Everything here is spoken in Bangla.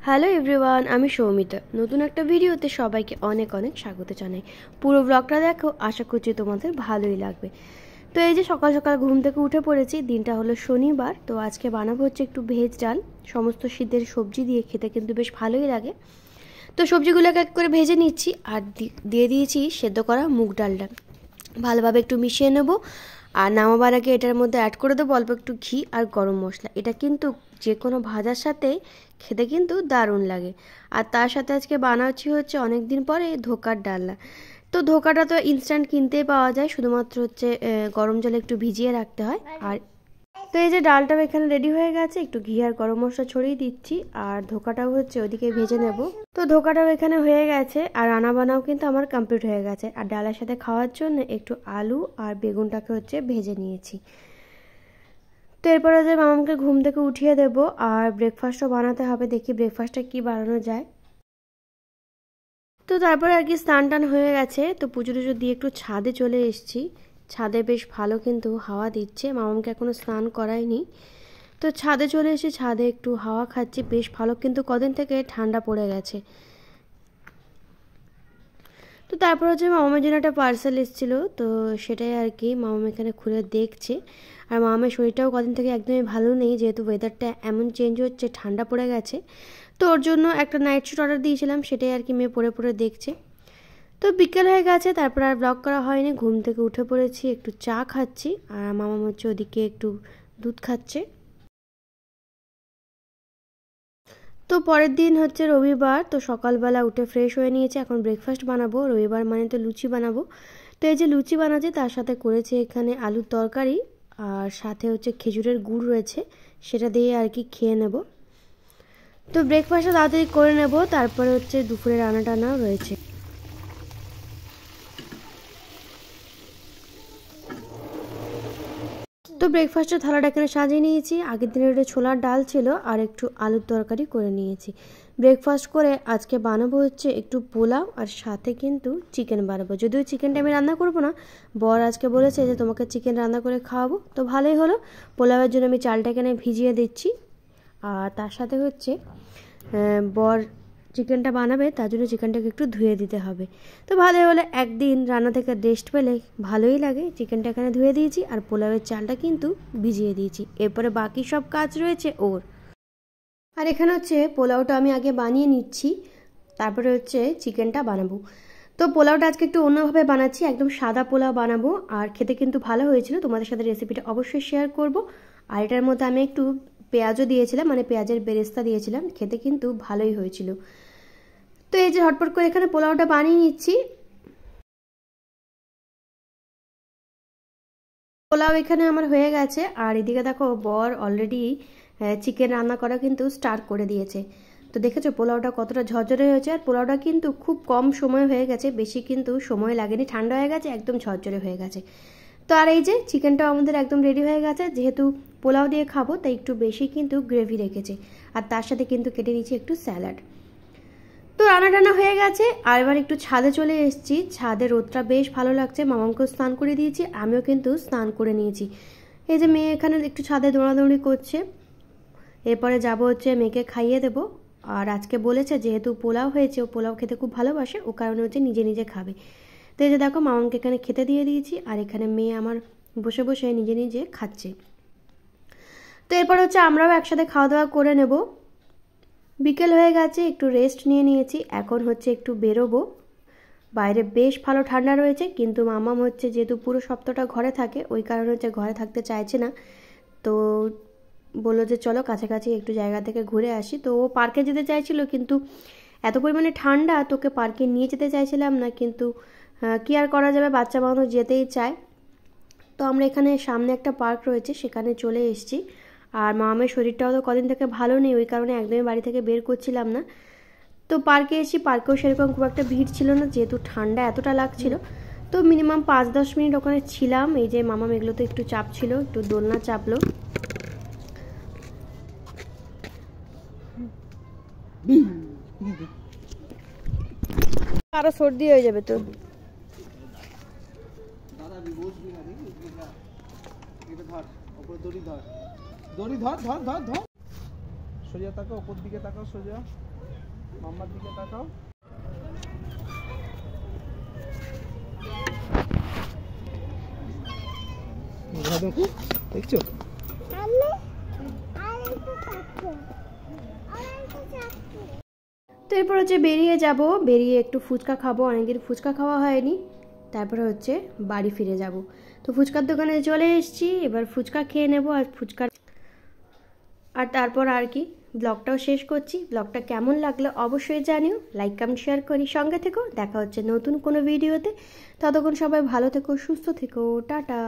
হ্যালো এভরিওয়ান, আমি সৌমিতা। নতুন একটা ভিডিওতে সবাইকে অনেক অনেক স্বাগত জানাই। পুরো ব্লগটা দেখো, আশা করছি তোমাদের ভালোই লাগবে। তো এই যে সকাল সকাল ঘুম থেকে উঠে পড়েছি, দিনটা হলো শনিবার। তো আজকে বানাবো হচ্ছে একটু ভেজ ডাল, সমস্ত শীতের সবজি দিয়ে খেতে কিন্তু বেশ ভালোই লাগে। তো সবজিগুলোকে এক করে ভেজে নিচ্ছি আর দিয়ে দিয়েছি সেদ্ধ করা মুগ ডালটা। ভালোভাবে একটু মিশিয়ে নেব আর নামাবার আগে এটার মধ্যে অ্যাড করে দেবো অল্প একটু ঘি আর গরম মশলা। এটা কিন্তু যে কোনো ভাজার সাথে খেতে কিন্তু দারুণ লাগে। আর তার সাথে আজকে বানাচ্ছি হচ্ছে অনেক দিন পরে ধোকার ডালনা। তো ধোকাটা তো ইনস্ট্যান্ট কিনতেই পাওয়া যায়, শুধুমাত্র হচ্ছে গরম জলে একটু ভিজিয়ে রাখতে হয়। আর তো এই যে ডালটাও এখানে রেডি হয়ে গেছে, একটু ঘি আর গরম মশলা ছড়িয়ে দিচ্ছি আর ধোকাটাও হচ্ছে ওদিকে ভেজে নেব। তো ধোকাটাও এখানে হয়ে গেছে আর রান্না বান্নাও কিন্তু আমার কমপ্লিট হয়ে গেছে। আর ডালের সাথে খাওয়ার জন্য একটু আলু আর বেগুনটাকে হচ্ছে ভেজে নিয়েছি। তো এরপরে যে মামাকে ঘুম থেকে উঠিয়ে দেব আর ব্রেকফাস্টও বানাতে হবে, দেখি ব্রেকফাস্টটা কি বানানো যায়। তো তারপরে আর কি স্নান টান হয়ে গেছে, তো পুজো টুজো দিয়ে একটু ছাদে চলে এসেছি। ছাদে বেশ ভালো কিন্তু হাওয়া দিচ্ছে, মামাকে এখনো স্নান করায়নি। তো ছাদে চলে এসে ছাদে একটু হাওয়া খাচ্ছি, বেশ ভালো কিন্তু কদিন থেকে ঠান্ডা পড়ে গেছে। তো তারপর হচ্ছে মামার জন্য একটা পার্সেল এসেছিলো, তো সেটাই আর কি মামা এখানে খুলে দেখছে। আর মামার শরীরটাও কদিন থেকে একদমই ভালো নেই, যেহেতু ওয়েদারটা এমন চেঞ্জ হচ্ছে, ঠান্ডা পড়ে গেছে। তো ওর জন্য একটা নাইট স্যুট অর্ডার দিয়েছিলাম, সেটাই আর কি মেয়ে পরে পরে দেখছে। তো বিকেল হয়ে গেছে, তারপর আর ব্লগ করা হয়নি। ঘুম থেকে উঠে পড়েছি, একটু চা খাচ্ছি আর মামা হচ্ছে ওদিকে একটু দুধ খাচ্ছে। তো পরের দিন হচ্ছে রবিবার, তো সকালবেলা উঠে ফ্রেশ হয়ে নিয়েছি, এখন ব্রেকফাস্ট বানাবো। রবিবার মানে তো লুচি বানাবো। তো এই যে লুচি বানাচ্ছি, তার সাথে করেছি এখানে আলুর তরকারি আর সাথে হচ্ছে খেজুরের গুড় রয়েছে, সেটা দিয়ে আর কি খেয়ে নেব। তো ব্রেকফাস্টটা তাড়াতাড়ি করে নেব, তারপরে হচ্ছে দুপুরে রান্না টান্নাও রয়েছে। তো ব্রেকফাস্টের থালাটা এখানে সাজিয়ে নিয়েছি। আগের দিনের একটা ছোলার ডাল ছিল আর একটু আলুর তরকারি করে নিয়েছি। ব্রেকফাস্ট করে আজকে বানাবো হচ্ছে একটু পোলাও আর সাথে কিন্তু চিকেন বানাবো। যদিও চিকেনটা আমি রান্না করবো না, বর আজকে বলেছে যে তোমাকে চিকেন রান্না করে খাওয়াবো, তো ভালোই হলো। পোলাওয়ের জন্য আমি চালটা এখানে ভিজিয়ে দিচ্ছি আর তার সাথে হচ্ছে বর চিকেনটা বানাবে, তার জন্য চিকেনটাকে একটু ধুয়ে দিতে হবে। তো ভালোই হলে একদিন রান্না থেকে রেস্ট পেলে ভালোই লাগে। চিকেনটা এখানে ধুয়ে দিয়েছি আর পোলাওয়ের চালটা কিন্তু ভিজিয়ে দিয়েছি, এরপরে বাকি সব কাজ রয়েছে ওর। আর এখানে হচ্ছে পোলাওটা আমি আগে বানিয়ে নিচ্ছি, তারপরে হচ্ছে চিকেনটা বানাবো। তো পোলাওটা আজকে একটু অন্যভাবে বানাচ্ছি, একদম সাদা পোলাও বানাবো আর খেতে কিন্তু ভালো হয়েছিল। তোমাদের সাথে রেসিপিটা অবশ্যই শেয়ার করব। আর এটার মধ্যে আমি একটু পেঁয়াজও দিয়েছিলাম, মানে পেঁয়াজের বেরেস্তা দিয়েছিলাম, খেতে কিন্তু ভালোই হয়েছিল। তো এই যে হটপট করে এখানে পোলাওটা বানিয়ে নিচ্ছি। পোলাও এখানে আমার হয়ে গেছে আর এদিকে দেখো বর অলরেডি চিকেন রান্না করা কিন্তু স্টার্ট করে দিয়েছে। তো দেখেছো পোলাওটা কতটা ঝরঝরে হয়েছে, আর পোলাওটা কিন্তু খুব কম সময় হয়ে গেছে, বেশি কিন্তু সময় লাগেনি, ঠান্ডা হয়ে গেছে, একদম ঝরঝরে হয়ে গেছে। তো আর এই যে চিকেনটাও আমাদের একদম রেডি হয়ে গেছে, যেহেতু পোলাও দিয়ে খাবো তাই একটু বেশি কিন্তু গ্রেভি রেখেছে। আর তার সাথে কিন্তু কেটে নিচ্ছি একটু স্যালাড। তো রান্না টান্না হয়ে গেছে আর এবার একটু ছাদে চলে এসেছি। ছাদে রোদটা বেশ ভালো লাগছে, মামাকেও স্নান করে দিয়েছি, আমিও কিন্তু স্নান করে নিয়েছি। এই যে মেয়ে এখানে একটু ছাদে দৌড়াদৌড়ি করছে। এরপরে যাব হচ্ছে মেয়েকে খাইয়ে দেব। আর আজকে বলেছে যেহেতু পোলাও হয়েছে, ও পোলাও খেতে খুব ভালোবাসে, ও কারণে হচ্ছে নিজে নিজে খাবে। তো এই যে দেখো মামাকে এখানে খেতে দিয়ে দিয়েছি আর এখানে মেয়ে আমার বসে বসে নিজে নিজে খাচ্ছে। তো এরপর হচ্ছে আমরাও একসাথে খাওয়া দাওয়া করে নেব। বিকেল হয়ে গেছে, একটু রেস্ট নিয়ে নিয়েছি, এখন হচ্ছে একটু বেরোবো। বাইরে বেশ ভালো ঠান্ডা রয়েছে, কিন্তু মামাম হচ্ছে যেহেতু পুরো সপ্তাহটা ঘরে থাকে, ওই কারণে হচ্ছে ঘরে থাকতে চাইছে না। তো বললো যে চলো কাছাকাছি একটু জায়গা থেকে ঘুরে আসি। তো ও পার্কে যেতে চাইছিল, কিন্তু এত পরিমাণে ঠান্ডা তোকে পার্কে নিয়ে যেতে চাইছিলাম না, কিন্তু কি আর করা যাবে, বাচ্চা মানুষ যেতেই চায়। তো আমরা এখানে সামনে একটা পার্ক রয়েছে, সেখানে চলে এসেছি। আর মামামের শরীরটাও তো কদিন থেকে ভালো নেই, ওই কারণে একদমই বাড়ি থেকে বের করছিলাম না। তো পার্কে এসেছি, পার্কেও সেরকম খুব একটা ভিড় ছিল না, যেহেতু ঠান্ডা এতটা লাগছিল। তো মিনিমাম 5-10 মিনিট ওখানে ছিলাম। এই যে মামাম এগুলো তো একটু চাপ ছিল, একটু দোলনা চাপলো। আরো সর্দি হয়ে যাবে তো। সোজা তাকাও, উপর দিকে তাকাও, সোজা মাম্মার দিকে তাকাও। দেখো দেখছো, তো এরপর হচ্ছে বেরিয়ে যাব, বেরিয়ে একটু ফুচকা খাবো, অনেকদিন ফুচকা খাওয়া হয়নি। তারপরে হচ্ছে বাড়ি ফিরে যাব। তো ফুচকার দোকানে চলে এসেছি, এবার ফুচকা খেয়ে নেব। আর তারপর আর কি ব্লগটাও শেষ করছি। ব্লগটা কেমন লাগলো অবশ্যই জানিও, লাইক কমেন্ট শেয়ার করি, সঙ্গে থেকো। দেখা হচ্ছে নতুন কোনো ভিডিওতে। ততক্ষণ সবাই ভালো থেকো, সুস্থ থেকো, টাটা।